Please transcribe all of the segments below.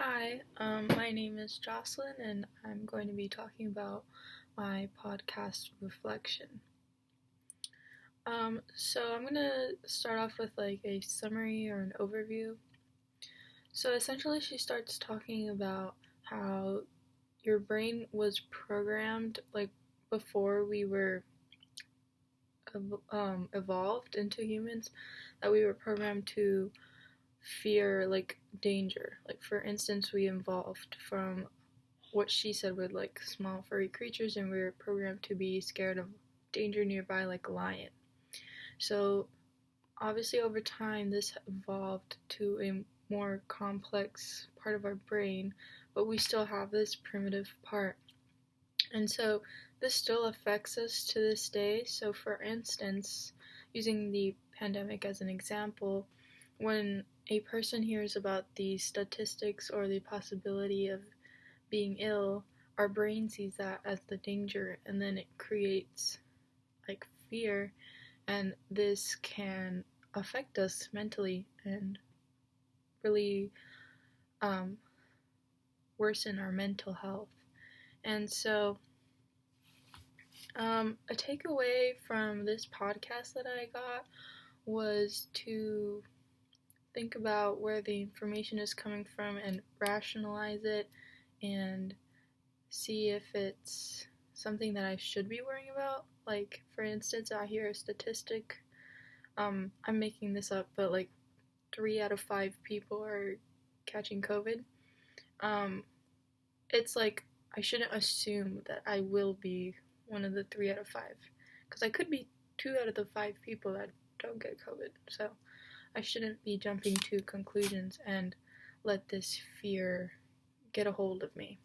My name is Jocelyn, and I'm going to be talking about my podcast reflection. So I'm going to start off with like a summary or an overview. So essentially, she starts talking about how your brain was programmed like before we were evolved into humans, that we were programmed to fear like danger. Like for instance, we evolved from what she said were like small furry creatures, and we were programmed to be scared of danger nearby, like a lion. So obviously over time this evolved to a more complex part of our brain, but we still have this primitive part. And so this still affects us to this day. So for instance, using the pandemic as an example, when a person hears about the statistics or the possibility of being ill, our brain sees that as the danger, and then it creates like fear, and this can affect us mentally and really worsen our mental health. And so a takeaway from this podcast that I got was to think about where the information is coming from and rationalize it and see if it's something that I should be worrying about. Like, for instance, I hear a statistic, I'm making this up, but like 3 out of 5 people are catching COVID. It's like, I shouldn't assume that I will be one of the 3 out of 5, because I could be 2 out of the 5 people that don't get COVID. So I shouldn't be jumping to conclusions and let this fear get a hold of me.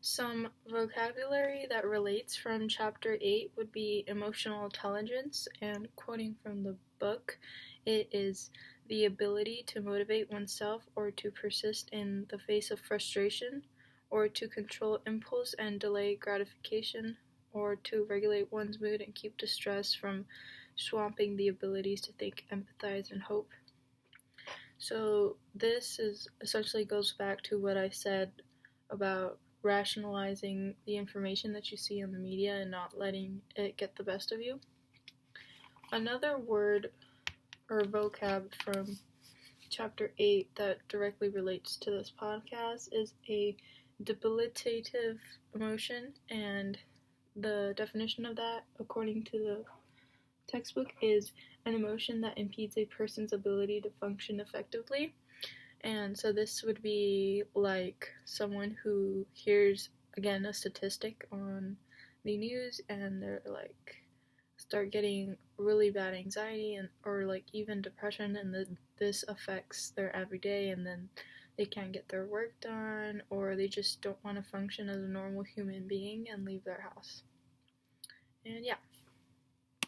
Some vocabulary that relates from chapter 8 would be emotional intelligence, and quoting from the book, it is the ability to motivate oneself or to persist in the face of frustration, or to control impulse and delay gratification, or to regulate one's mood and keep distress from swamping the abilities to think, empathize, and hope. So this is essentially goes back to what I said about rationalizing the information that you see in the media and not letting it get the best of you. Another word or vocab from chapter 8 that directly relates to this podcast is a debilitative emotion, and the definition of that, according to the textbook, is an emotion that impedes a person's ability to function effectively. And so this would be like someone who hears, again, a statistic on the news, and they're like start getting really bad anxiety and or like even depression, and this affects their everyday, and then they can't get their work done, or they just don't want to function as a normal human being and leave their house. And yeah.